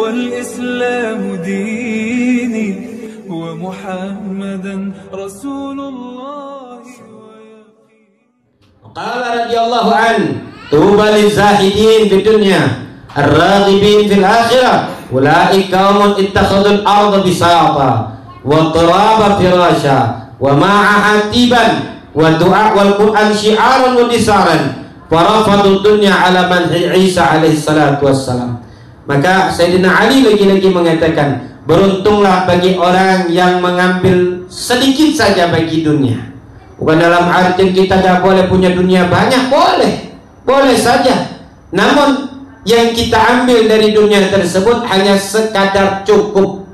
والإسلام ديني ومحمدا رسول الله. قال رضي الله عنه طوبى للزاهدين في الدنيا الراغبين في الآخرة أولئك قوم اتخذوا الأرض بساطا والتراب فراشا وماءها طيبا والدعاء والقرآن شعارا ودسارا فرفضوا الدنيا على منع عيسى عليه الصلاة والسلام. Maka Sayyidina Ali lagi-lagi mengatakan, beruntunglah bagi orang yang mengambil sedikit saja bagi dunia. Bukan dalam arti kita tidak boleh punya dunia banyak, boleh saja. Namun yang kita ambil dari dunia tersebut hanya sekadar cukup.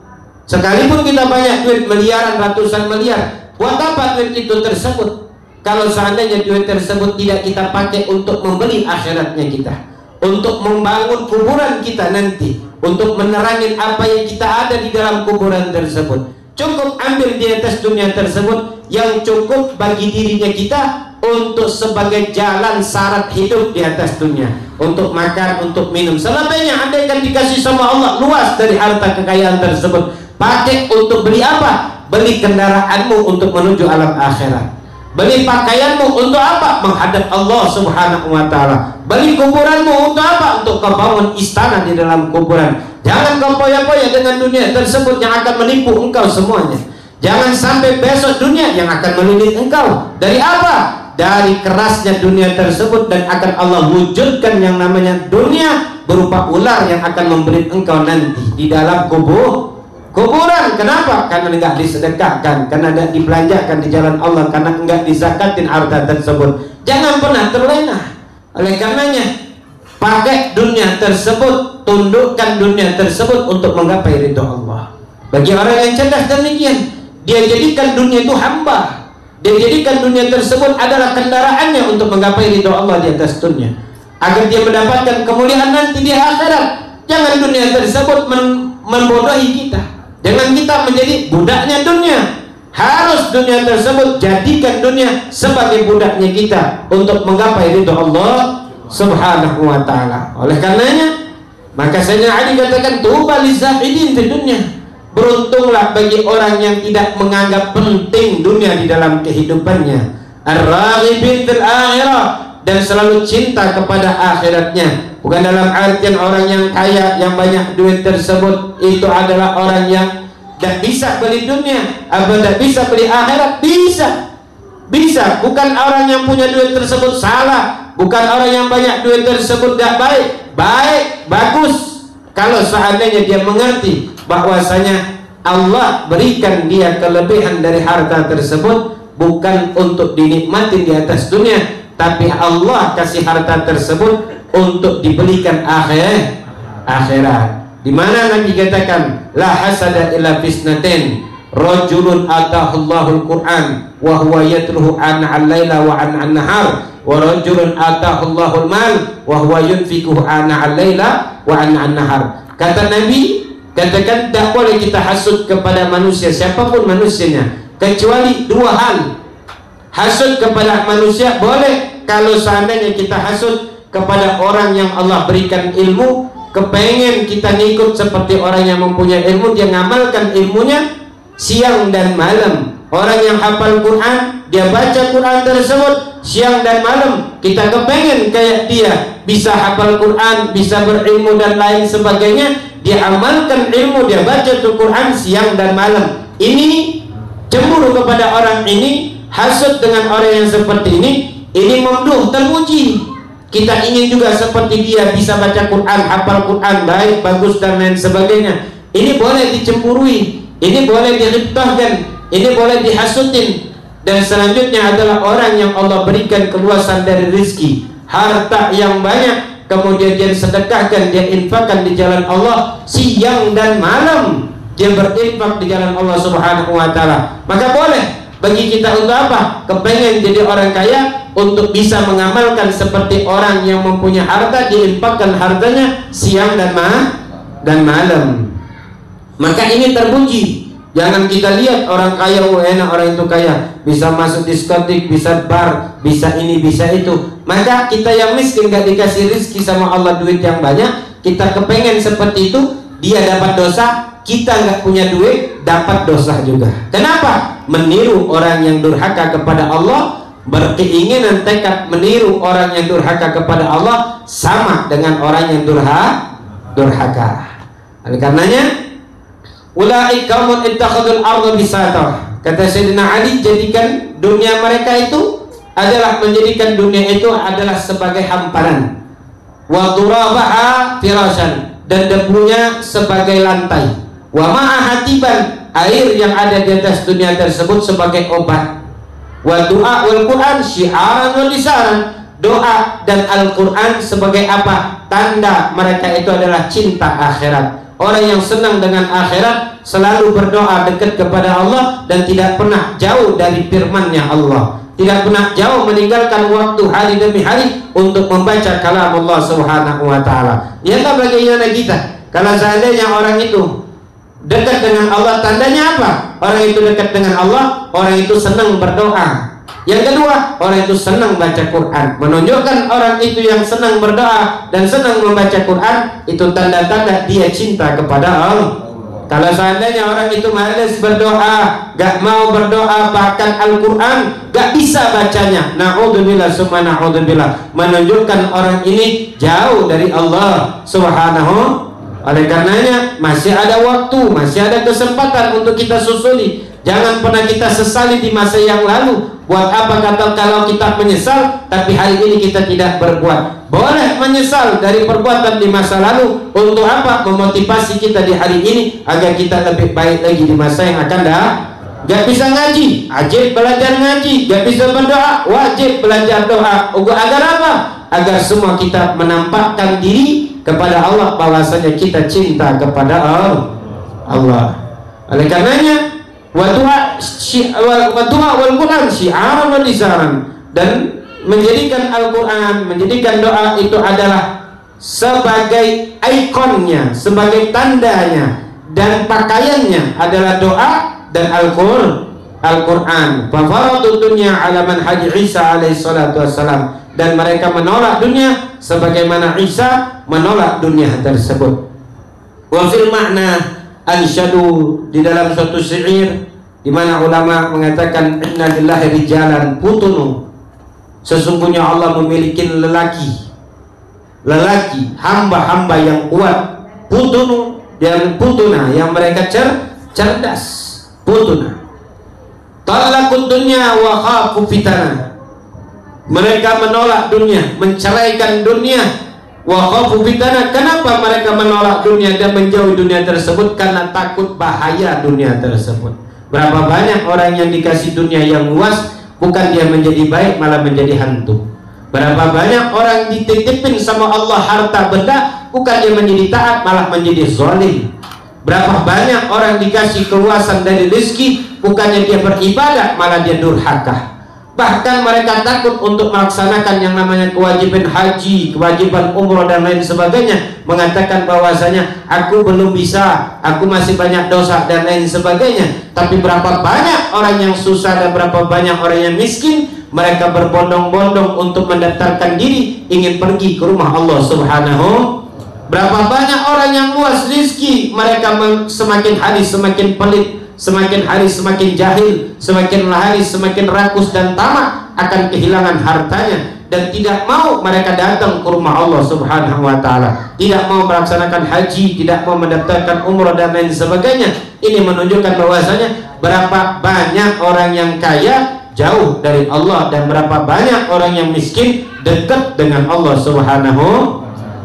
Sekalipun kita banyak duit miliaran, ratusan miliar, buat apa duit itu tersebut kalau seandainya duit tersebut tidak kita pakai untuk membeli akhiratnya kita, untuk membangun kuburan kita nanti, untuk menerangi apa yang kita ada di dalam kuburan tersebut. Cukup ambil di atas dunia tersebut yang cukup bagi dirinya kita untuk sebagai jalan syarat hidup di atas dunia, untuk makan, untuk minum. Selebihnya andaikan dikasih sama Allah luas dari harta kekayaan tersebut, pakai untuk beli apa? Beli kendaraanmu untuk menuju alam akhirat. Beli pakaianmu untuk apa? Menghadap Allah Subhanahu wa ta'ala. Beli kuburanmu untuk apa? Untuk kau bangun istana di dalam kuburan. Jangan kau poya-poya dengan dunia tersebut yang akan menipu engkau semuanya. Jangan sampai besok dunia yang akan melilit engkau. Dari apa? Dari kerasnya dunia tersebut, dan akan Allah wujudkan yang namanya dunia berupa ular yang akan memberi engkau nanti di dalam kuburan. Kenapa? Karena enggak disedekahkan, karena enggak dibelanjakan di jalan Allah, karena enggak dizakatin harta tersebut. Jangan pernah terlena. Oleh karenanya, pakai dunia tersebut, tundukkan dunia tersebut untuk menggapai ridho Allah. Bagi orang yang cerdas demikian, dia jadikan dunia itu hamba. Dia jadikan dunia tersebut adalah kendaraannya untuk menggapai ridho Allah di atas dunia, agar dia mendapatkan kemuliaan nanti di akhirat. Jangan dunia tersebut membodohi kita. Jangan kita menjadi budaknya dunia. Harus dunia tersebut jadikan dunia sebagai budaknya kita untuk menggapai ridho Allah Subhanahu wa ta'ala. Oleh karenanya, maka Sayyidina Ali katakan, tuba lizahidin di dunia. Beruntunglah bagi orang yang tidak menganggap penting dunia di dalam kehidupannya, ar-raghibin fil akhirah, dan selalu cinta kepada akhiratnya. Bukan dalam artian orang yang kaya, yang banyak duit tersebut itu adalah orang yang tidak bisa beli dunia, apa tidak bisa beli akhirat. Bisa. Bukan orang yang punya duit tersebut salah, bukan orang yang banyak duit tersebut tidak baik, bagus. Kalau seandainya dia mengerti bahwasanya Allah berikan dia kelebihan dari harta tersebut bukan untuk dinikmati di atas dunia, tapi Allah kasih harta tersebut untuk dibelikan akhirat. Di mana Nabi katakan, la hasada illa fisnatin, rajulun atahallahul Qur'an wa huwa yatluhu al-laila wa an-nahar, wa rajulun atahallahul mal wa huwa yunfikuhu al-laila wa an-nahar. Kata Nabi, katakan tak boleh kita hasud kepada manusia, siapapun manusianya, kecuali dua hal. Hasud kepada manusia boleh kalau seandainya kita hasud kepada orang yang Allah berikan ilmu, kepengen kita ngikut seperti orang yang mempunyai ilmu, dia ngamalkan ilmunya siang dan malam. Orang yang hafal Quran, dia baca Quran tersebut siang dan malam, kita kepengen kayak dia, bisa hafal Quran, bisa berilmu dan lain sebagainya. Dia amalkan ilmu, dia baca tuh Quran siang dan malam. Ini cemburu kepada orang ini, hasud dengan orang yang seperti ini memduh, terpuji. Kita ingin juga seperti dia, bisa baca Quran, hafal Quran, baik, bagus dan lain sebagainya. Ini boleh dicemburui, ini boleh diribtahkan, ini boleh dihasudin. Dan selanjutnya adalah orang yang Allah berikan keluasan dari rezeki, harta yang banyak, kemudian dia sedekahkan, dia infakkan di jalan Allah siang dan malam, dia berinfak di jalan Allah Subhanahu wa ta'ala. Maka boleh bagi kita untuk apa? Kepengen jadi orang kaya, untuk bisa mengamalkan seperti orang yang mempunyai harta, diinfakkan hartanya siang dan malam. Maka ini terpuji. Jangan kita lihat orang kaya, enak orang itu kaya, bisa masuk diskotik, bisa bar, bisa ini, bisa itu. Maka kita yang miskin gak dikasih rezeki sama Allah duit yang banyak, kita kepengen seperti itu, dia dapat dosa, kita nggak punya duit dapat dosa juga. Kenapa? Meniru orang yang durhaka kepada Allah, berkeinginan tekad meniru orang yang durhaka kepada Allah sama dengan orang yang durhaka. Oleh karenanya, ulaika qaumun ittakhadul arda bisata. Kata Sayyidina Ali, jadikan dunia mereka itu adalah menjadikan dunia itu adalah sebagai hamparan, wa turabaha firashan, dan debunya sebagai lantai, wa ma'ahatiban, air yang ada di atas dunia tersebut sebagai obat, wa du'a wal Quran syi'aran wal lisanan, doa dan Al-Quran sebagai apa? Tanda mereka itu adalah cinta akhirat. Orang yang senang dengan akhirat selalu berdoa dekat kepada Allah dan tidak pernah jauh dari firman-Nya Allah, tidak pernah jauh meninggalkan waktu hari demi hari untuk membaca kalam Allah Subhanahu wa taala. Lihatlah bagaimana kita kalau seandainya orang itu dekat dengan Allah, tandanya apa? Orang itu dekat dengan Allah, orang itu senang berdoa. Yang kedua, orang itu senang baca Quran. Menunjukkan orang itu yang senang berdoa dan senang membaca Quran, itu tanda-tanda dia cinta kepada Allah. Kalau seandainya orang itu malas berdoa, gak mau berdoa, bahkan Al-Quran gak bisa bacanya, na'udzubillah summa na'udzubillah, menunjukkan orang ini jauh dari Allah Subhanahu. Oleh karenanya masih ada waktu, masih ada kesempatan untuk kita susuli. Jangan pernah kita sesali di masa yang lalu. Buat apa kata kalau kita menyesal tapi hari ini kita tidak berbuat? Boleh menyesal dari perbuatan di masa lalu. Untuk apa? Memotivasi kita di hari ini agar kita lebih baik lagi di masa yang akan datang. Gak bisa ngaji, wajib belajar ngaji. Gak bisa berdoa, wajib belajar doa. Agar apa? Agar semua kita menampakkan diri kepada Allah bahwasanya kita cinta kepada Allah. Oleh karenanya Wadua wal Quran syi'aran wal lisanan, dan menjadikan Al-Quran, menjadikan doa itu adalah sebagai ikonnya, sebagai tandanya, dan pakaiannya adalah doa dan Al-Quran. Fafaradu dunya ala manhaj Isa alaihi salatu wassalam, dan mereka menolak dunia sebagaimana Isa menolak dunia tersebut. Wa fil makna ansyadu, di dalam suatu syair di mana ulama mengatakan inna lillahi rijalan putunu, sesungguhnya Allah memiliki lelaki hamba-hamba yang kuat, putunu dan putuna, yang mereka cerdas, putuna. Talaqud dunya wa khafu fitana, mereka menolak dunia, menceraikan dunia. Wa khafu fitana, kenapa mereka menolak dunia dan menjauhi dunia tersebut? Karena takut bahaya dunia tersebut. Berapa banyak orang yang dikasih dunia yang luas, bukan dia menjadi baik malah menjadi hantu. Berapa banyak orang dititipin sama Allah harta benda, bukan dia menjadi taat malah menjadi zalim. Berapa banyak orang dikasih keluasan dari rezeki, bukannya dia beribadah malah dia durhaka. Bahkan mereka takut untuk melaksanakan yang namanya kewajiban haji, kewajiban umroh dan lain sebagainya, mengatakan bahwasanya aku belum bisa, aku masih banyak dosa dan lain sebagainya. Tapi berapa banyak orang yang susah dan berapa banyak orang yang miskin, mereka berbondong-bondong untuk mendaftarkan diri ingin pergi ke rumah Allah Subhanahu. Berapa banyak orang yang luas rezeki, mereka semakin hari semakin pelit, semakin hari semakin jahil, semakin hari semakin rakus dan tamak akan kehilangan hartanya, dan tidak mau mereka datang ke rumah Allah Subhanahu wa taala, tidak mau melaksanakan haji, tidak mau mendaftarkan umrah dan lain sebagainya. Ini menunjukkan bahwasanya berapa banyak orang yang kaya jauh dari Allah dan berapa banyak orang yang miskin dekat dengan Allah Subhanahu.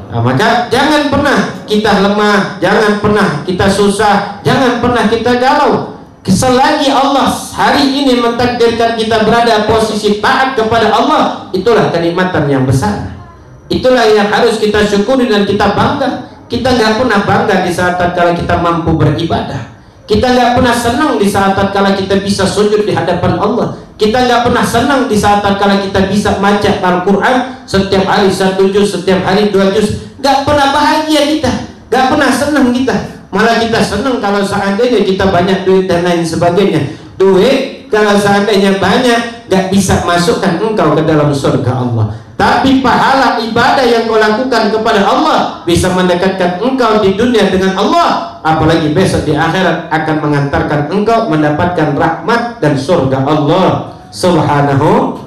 Nah, maka jangan pernah kita lemah, jangan pernah kita susah, jangan pernah kita galau. Selagi Allah hari ini mentakdirkan kita berada posisi taat kepada Allah, itulah kenikmatan yang besar. Itulah yang harus kita syukuri dan kita bangga. Kita nggak pernah bangga di saat tatkala kita mampu beribadah. Kita nggak pernah senang di saat tatkala kita bisa sujud di hadapan Allah. Kita nggak pernah senang di saat tatkala kita bisa baca Al-Quran setiap hari 1 juz, setiap hari 2 juz. Nggak pernah bahagia kita, nggak pernah senang kita. Malah kita senang kalau seandainya kita banyak duit dan lain sebagainya. Duit kalau seandainya banyak nggak bisa masukkan engkau ke dalam surga Allah. Tapi pahala ibadah yang kau lakukan kepada Allah bisa mendekatkan engkau di dunia dengan Allah, apalagi besok di akhirat akan mengantarkan engkau mendapatkan rahmat dan surga Allah Subhanahu.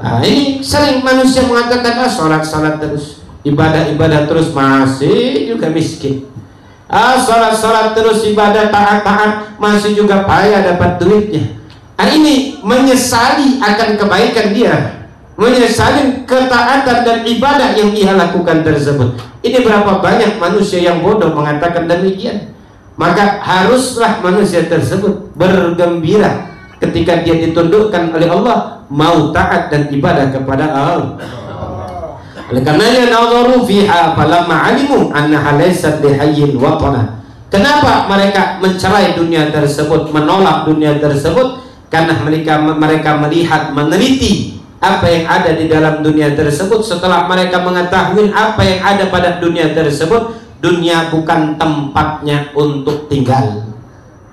Nah, ini sering manusia mengatakan salat terus, ibadah terus, masih juga miskin. Salat terus, ibadah taat, masih juga payah dapat duitnya. Nah, ini menyesali akan kebaikan dia, menyesali ketaatan dan ibadah yang dia lakukan tersebut. Ini berapa banyak manusia yang bodoh mengatakan demikian. Maka haruslah manusia tersebut bergembira ketika dia ditundukkan oleh Allah, mau taat dan ibadah kepada Allah. Oleh karenanya nazaru fiha falamma alimu annaha laysat lihayyin watana. Kenapa mereka mencerai dunia tersebut, menolak dunia tersebut? Karena mereka melihat, meneliti apa yang ada di dalam dunia tersebut. Setelah mereka mengetahui apa yang ada pada dunia tersebut, dunia bukan tempatnya untuk tinggal.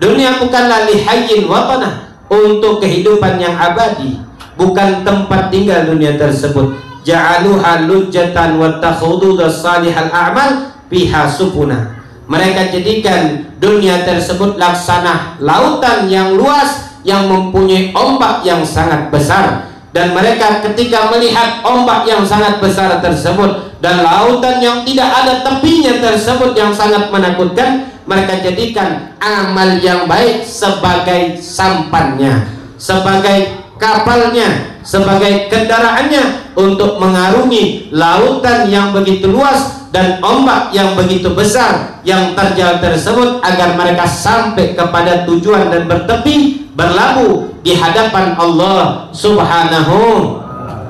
Dunia bukanlah lihayyin watana, untuk kehidupan yang abadi, bukan tempat tinggal dunia tersebut. Ja'aluha lujjatan wa takhudud salihal a'mal biha supuna. Mereka jadikan dunia tersebut laksana lautan yang luas yang mempunyai ombak yang sangat besar, dan mereka ketika melihat ombak yang sangat besar tersebut dan lautan yang tidak ada tepinya tersebut yang sangat menakutkan, mereka jadikan amal yang baik sebagai sampannya, sebagai kapalnya, sebagai kendaraannya untuk mengarungi lautan yang begitu luas dan ombak yang begitu besar yang terjal tersebut, agar mereka sampai kepada tujuan dan bertepi, berlabuh di hadapan Allah Subhanahu.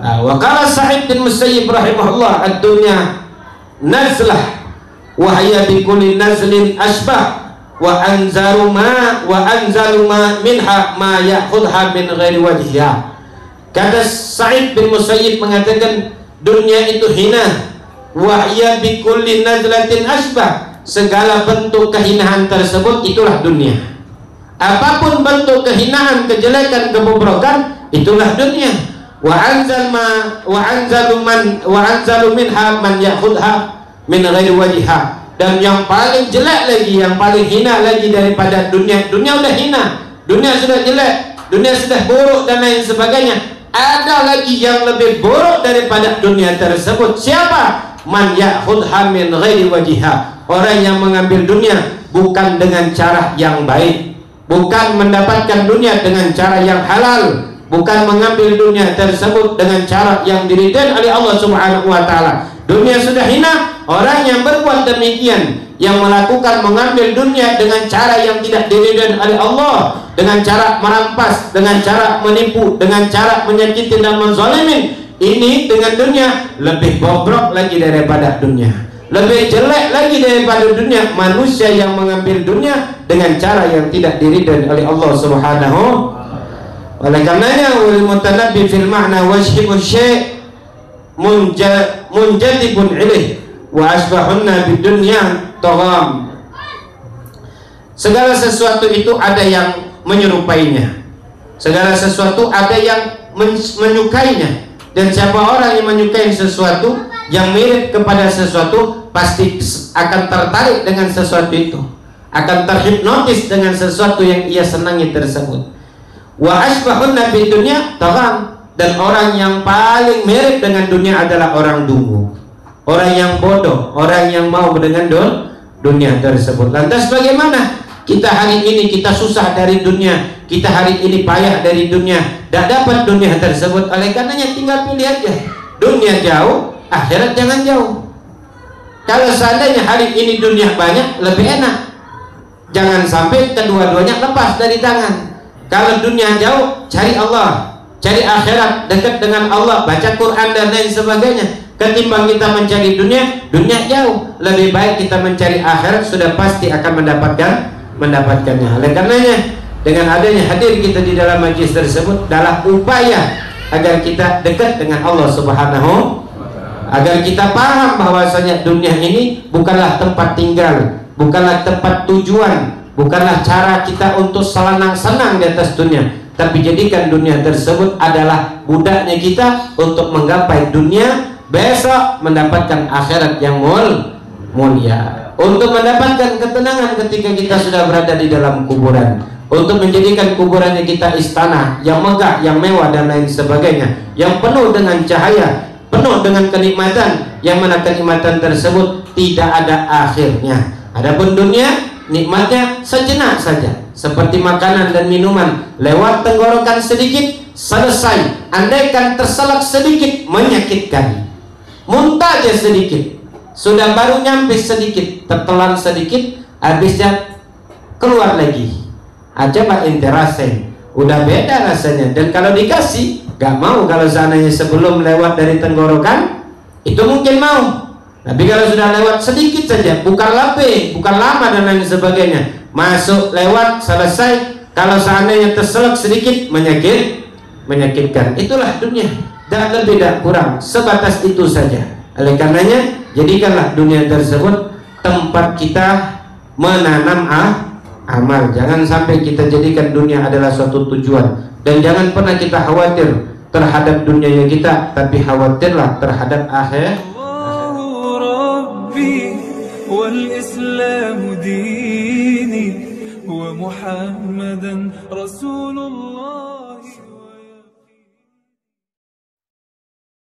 Wa qala Sa'id bin Musayyib rahimahullah, ad-dunya nazlah wa hiya bi kulli nazlin asbah wa anzalu ma minha ma ya'khudha min ghairi wajhiha. Kata Sa'id bin Musayyib mengatakan, dunia itu hina, wa hiya bi kulli nazlatin asbah, segala bentuk kehinaan tersebut itulah dunia. Apapun bentuk kehinaan, kejelekan, kebobrokan, itulah dunia. Wa anzalu minha man ya'khudha min ghairi wajhiha. Dan yang paling jelek lagi, yang paling hina lagi daripada dunia, dunia udah hina, dunia sudah jelek, dunia sudah buruk dan lain sebagainya, ada lagi yang lebih buruk daripada dunia tersebut. Siapa? Man ya'khudha min ghairi wajhiha. Orang yang mengambil dunia bukan dengan cara yang baik, bukan mendapatkan dunia dengan cara yang halal, bukan mengambil dunia tersebut dengan cara yang diridai oleh Allah Subhanahu wa taala. Dunia sudah hina. Orang yang berbuat demikian, yang melakukan mengambil dunia dengan cara yang tidak diridai oleh Allah, dengan cara merampas, dengan cara menipu, dengan cara menyakiti dan menzalimin, ini dengan dunia lebih bobrok lagi daripada dunia, lebih jelek lagi daripada dunia. Manusia yang mengambil dunia dengan cara yang tidak diridai oleh Allah Subhanahu. Oleh karenanya wal mutanabbi fil ma'na wajhibu syai' munjadibun ilaih wa asbahunna bid dunya tagham. Segala sesuatu itu ada yang menyerupainya, segala sesuatu ada yang menyukainya, dan siapa orang yang menyukai sesuatu, yang mirip kepada sesuatu, pasti akan tertarik dengan sesuatu itu, akan terhipnotis dengan sesuatu yang ia senangi tersebut. Wa asbahunna bid dunya tagham. Dan orang yang paling mirip dengan dunia adalah orang dungu, orang yang bodoh, orang yang mau dengan dunia tersebut. Lantas bagaimana? Kita hari ini kita susah dari dunia, kita hari ini payah dari dunia, tidak dapat dunia tersebut. Oleh karenanya tinggal pilih aja, dunia jauh, akhirat jangan jauh. Kalau seandainya hari ini dunia banyak, lebih enak, jangan sampai kedua-duanya lepas dari tangan. Kalau dunia jauh, cari Allah, cari akhirat, dekat dengan Allah, baca Quran dan lain sebagainya. Ketimbang kita mencari dunia, dunia jauh, lebih baik kita mencari akhirat, sudah pasti akan mendapatkannya. Oleh karenanya, dengan adanya hadir kita di dalam majlis tersebut adalah upaya agar kita dekat dengan Allah Subhanahu, agar kita paham bahwasanya dunia ini bukanlah tempat tinggal, bukanlah tempat tujuan, bukanlah cara kita untuk senang-senang di atas dunia, tapi jadikan dunia tersebut adalah budaknya kita untuk menggapai dunia besok mendapatkan akhirat yang mulia. Untuk mendapatkan ketenangan ketika kita sudah berada di dalam kuburan, untuk menjadikan kuburannya kita istana yang megah, yang mewah dan lain sebagainya, yang penuh dengan cahaya, penuh dengan kenikmatan, yang mana kenikmatan tersebut tidak ada akhirnya. Adapun dunia, nikmatnya sejenak saja, seperti makanan dan minuman, lewat tenggorokan sedikit selesai. Andaikan terselak sedikit menyakitkan, muntah aja sedikit, sudah baru nyampe sedikit, tertelan sedikit, habisnya keluar lagi. Coba ente rasain, udah beda rasanya. Dan kalau dikasih, gak mau. Kalau seandainya sebelum lewat dari tenggorokan, itu mungkin mau. Tapi kalau sudah lewat sedikit saja, bukan lama dan lain sebagainya, masuk lewat selesai. Kalau seandainya terselak sedikit menyakitkan. Itulah dunia, tak lebih tak kurang, sebatas itu saja. Oleh karenanya, jadikanlah dunia tersebut tempat kita menanam amal. Jangan sampai kita jadikan dunia adalah suatu tujuan, dan jangan pernah kita khawatir terhadap dunianya kita, tapi khawatirlah terhadap akhirat. والإسلام ديني ومحمدا رسول الله